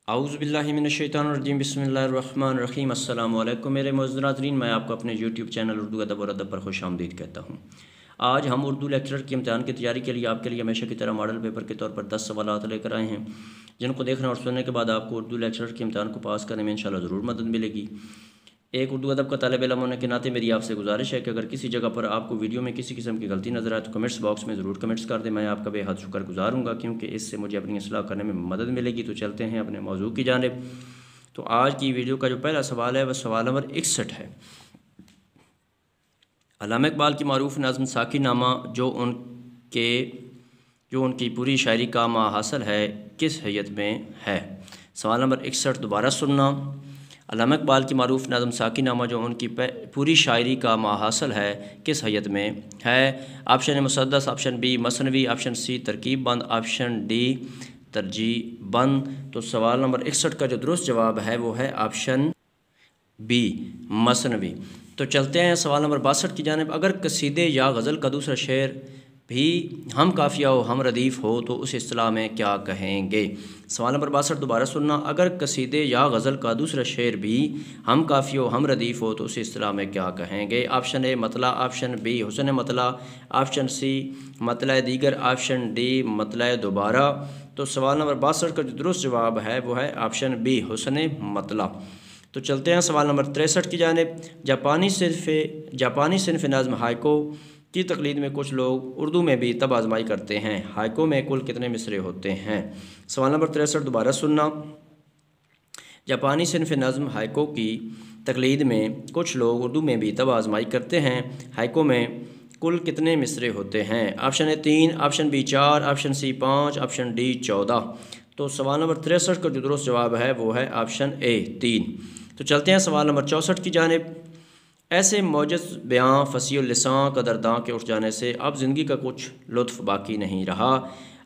اعوذ باللہ من الشیطان الرجیم بسم اللہ الرحمن الرحیم السلام علیکم میرے معزز ناظرین، میں آپ کو اپنے یوٹیوب چینل اردو ادب اور ادب پر خوش آمدید کہتا ہوں۔ آج ہم اردو لیکچرر کے امتحان کی تیاری کے لیے آپ کے لیے ہمیشہ کی طرح ماڈل پیپر کے طور پر 10 سوالات لے کر آئے ہیں، جن کو دیکھنے اور سننے کے بعد آپ کو اردو لیکچرر کے امتحان کو پاس کرنے میں انشاءاللہ ضرور مدد ملے گی۔ ایک اردو ادب کا طالب علم ہونے کے ناطے میری آپ سے گزارش ہے کہ اگر کسی جگہ پر آپ کو ویڈیو میں کسی قسم کی غلطی نظر آئے تو کمنٹس باکس میں ضرور کمنٹس کر دیں، میں آپ کا بے حد شکر گزار ہوں گا، کیونکہ اس سے مجھے اپنی اصلاح کرنے میں مدد ملے گی۔ تو چلتے ہیں اپنے موضوع کی جانب۔ تو آج کی ویڈیو کا جو پہلا سوال ہے وہ سوال نمبر 61 ہے۔ علامہ اقبال کی معروف نظم ساقی نامہ جو ان کی پوری شاعری کا ماحصل ہے کس حیت میں ہے؟ سوال نمبر 61 دوبارہ سننا۔ علامہ اقبال کی معروف نظم ساقی نامہ جو ان کی پوری شاعری کا ماحصل ہے کس حیت میں ہے؟ آپشن مسدس، آپشن بی مثنوی، آپشن سی ترکیب بند، آپشن ڈی ترجیح بند۔ تو سوال نمبر 61 کا جو درست جواب ہے وہ ہے آپشن بی مثنوی۔ تو چلتے ہیں سوال نمبر 62 کی جانب۔ اگر قصیدے یا غزل کا دوسرا شعر بھی ہم قافیہ ہو ہم ردیف ہو تو اس اصطلاح میں کیا کہیں گے؟ سوال نمبر 62 دوبارہ سننا۔ اگر قصیدے یا غزل کا دوسرا شعر بھی ہم قافیہ ہو ہم ردیف ہو تو اس اصطلاح میں کیا کہیں گے؟ آپشن اے مطلع، آپشن بی حسن مطلع، آپشن سی مطلع دیگر، آپشن ڈی مطلع دوبارہ۔ تو سوال نمبر 62 کا جو درست جواب ہے وہ ہے آپشن بی حسن مطلع۔ تو چلتے ہیں سوال نمبر 63 کی جانب۔ جاپانی صنف نظم ہائکو کی تقلید میں کچھ لوگ اردو میں بھی طب آزمائی کرتے ہیں، ہائکو میں کل کتنے مصرعے ہوتے ہیں؟ سوال نمبر 63 دوبارہ سننا۔ جاپانی صنف نظم ہائکو کی تقلید میں کچھ لوگ اردو میں بھی طب آزمائی کرتے ہیں، ہائکو میں کل کتنے مصرعے ہوتے ہیں؟ Option A 3، option B 4، option C 5، option D 14۔ تو سوال نمبر 63 کا جو درست جواب ہے وہ ہے آپشن اے 3۔ تو چلتے ہیں سوال نمبر 64 کی جانب۔ ایسے موجز بیاں فصیح اللساں قدرداں کے اٹھ جانے سے اب زندگی کا کچھ لطف باقی نہیں رہا،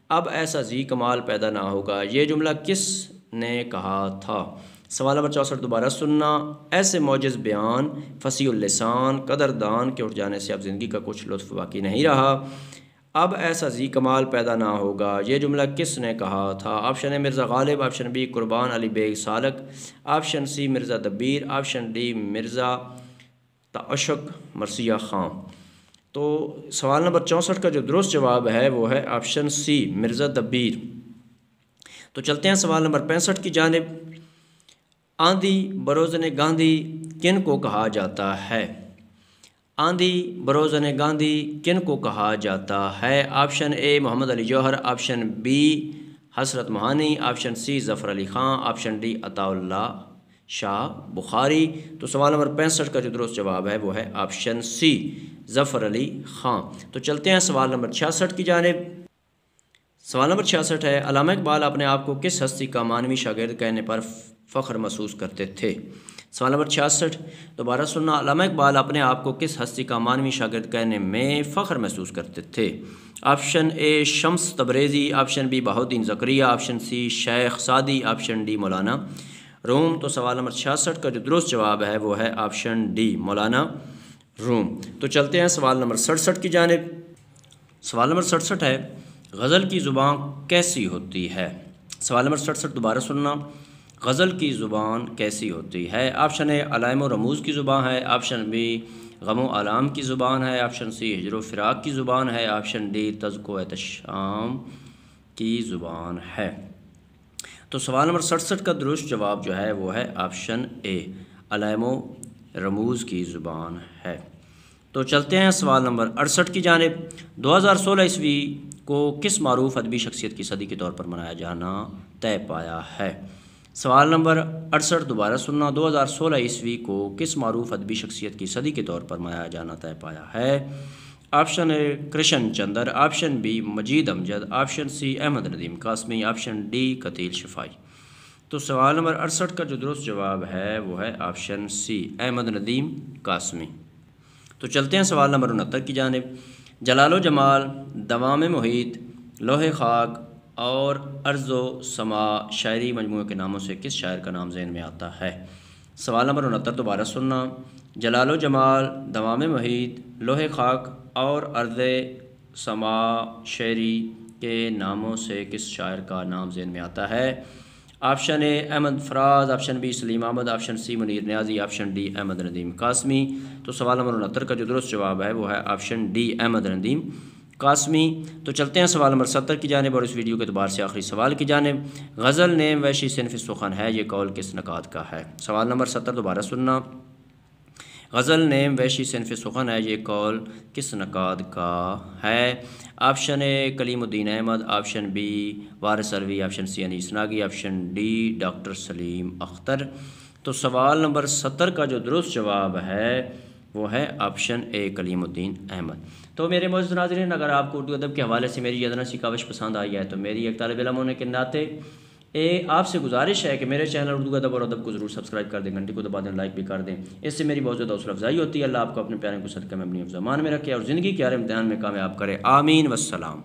اب ایسا ذی کمال پیدا نہ ہوگا، یہ جملہ کس نے کہا تھا؟ سوال نمبر 64 دوبارہ سننا۔ ایسے موجز بیان فصیح اللسان قدردان کے اٹھ جانے سے اب زندگی کا کچھ لطف باقی نہیں رہا، اب ایسا ذی کمال پیدا نہ ہوگا، یہ جملہ کس نے کہا تھا؟ آپشن اے Mirza Ghalib, option B Qurban Ali Baig Salik, option C Mirza Dabeer, option D Mirza Tashshuq Marsiya Khan. تو سوال نمبر 64 کا جو درست جواب ہے وہ ہے آپشن سی مرزا دبیر۔ تو چلتے ہیں سوال نمبر 65 کی جانب۔ آندھی بروزن گاندھی کن کو کہا جاتا ہے؟ آندھی بروزن گاندھی کن کو کہا جاتا ہے؟ آپشن اے محمد Ali Jauhar, option B Hasrat Mohani, option C ظفر علی خان، آپشن ڈی عطا اللہ شاہ بخاری۔ تو سوال نمبر 65 کا جو درست جواب ہے وہ ہے آپشن سی ظفر علی خان۔ تو چلتے ہیں سوال نمبر 66 کی جانب۔ سوال نمبر 66 ہے، علامہ اقبال اپنے آپ کو کس ہستی کا معنوی شاگرد کہنے پر فخر محسوس کرتے تھے؟ سوال نمبر 66 دوبارہ سننا۔ علامہ اقبال اپنے آپ کو کس ہستی کا معنوی شاگرد کہنے میں فخر محسوس کرتے تھے؟ آپشن اے شمس تبریزی، آپشن بی بہاؤالدین زکریا، آپشن سی شیخ سعدی، آپشن ڈی مولانا روم۔ تو سوال نمبر 66 کا جو درست جواب ہے وہ ہے آپشن ڈی مولانا روم۔ تو چلتے ہیں سوال نمبر 67 کی جانب۔ سوال نمبر 67 ہے، غزل کی زبان کیسی ہوتی ہے؟ سوال نمبر 67 دوبارہ سننا۔ غزل کی زبان کیسی ہوتی ہے؟ آپشن اے علائم و رموز کی زبان ہے، آپشن بی غم و آلام کی زبان ہے، آپشن سی ہجر و فراق کی زبان ہے، آپشن ڈی تذک و احتشام کی زبان ہے۔ تو سوال نمبر 67 کا درست جواب جو ہے وہ ہے آپشن اے علائم و رموز کی زبان ہے۔ تو چلتے ہیں سوال نمبر 68 کی جانب۔ 2016 عیسوی کو کس معروف ادبی شخصیت کی صدی کے طور پر منایا جانا طے پایا ہے؟ سوال نمبر 68 دوبارہ سننا۔ 2016 عیسوی کو کس معروف ادبی شخصیت کی صدی کے طور پر منایا جانا طے پایا ہے؟ Option A Krishan Chander, option B Majeed Amjad, option C Ahmad Nadeem Qasmi, option D Qateel Shifai. تو سوال نمبر 68 کا جو درست جواب ہے وہ ہے آپشن سی احمد ندیم قاسمی۔ تو چلتے ہیں سوال نمبر 69 کی جانب۔ جلال و جمال، دوام محیط، لوح خاک اور ارض و سما شاعری مجموعے کے ناموں سے کس شاعر کا نام ذہن میں آتا ہے؟ سوال نمبر 69 دوبارہ سننا۔ جلال و جمال، دوام محیط، لوح خاک اور ارض سما شاعری کے ناموں سے کس شاعر کا نام ذہن میں آتا ہے؟ آپشن اے احمد فراز، آپشن بی سلیم احمد، آپشن سی منیر نیازی، آپشن ڈی احمد ندیم قاسمی۔ تو سوال نمبر 69 کا جو درست جواب ہے وہ ہے آپشن ڈی احمد ندیم قاسمی۔ تو چلتے ہیں سوال نمبر 70 کی جانب، اور اس ویڈیو کے اعتبار سے آخری سوال کی جانب۔ غزل نیم وحشی صنف سخن ہے، یہ قول کس نقاد کا ہے؟ سوال نمبر 70 دوبارہ سننا۔ غزل نیم وحشی صنف سخن ہے، یہ قول کس نقاد کا ہے؟ آپشن اے کلیم الدین احمد، آپشن بی وارث علوی، آپشن سی انیس ناگی، آپشن ڈی ڈاکٹر سلیم اختر۔ تو سوال نمبر 70 کا جو درست جواب ہے وہ ہے آپشن اے کلیم الدین احمد۔ تو میرے معزز ناظرین، اگر آپ کو اردو ادب کے حوالے سے میری ادنا سی کاوش پسند آئی ہے تو میری ایک طالب علم ہونے کے ناطے آپ سے گزارش ہے کہ میرے چینل اردو ادب اور ادب کو ضرور سبسکرائب کر دیں، گھنٹی کو دبا دیں، لائک بھی کر دیں، اس سے میری بہت زیادہ حوصلہ افزائی ہوتی ہے۔ اللہ آپ کو اپنے پیارے کو صدقہ میں اپنی حفظ امان میں رکھے اور زندگی کے ہر امتحان میں کامیاب کرے، آمین والسلام۔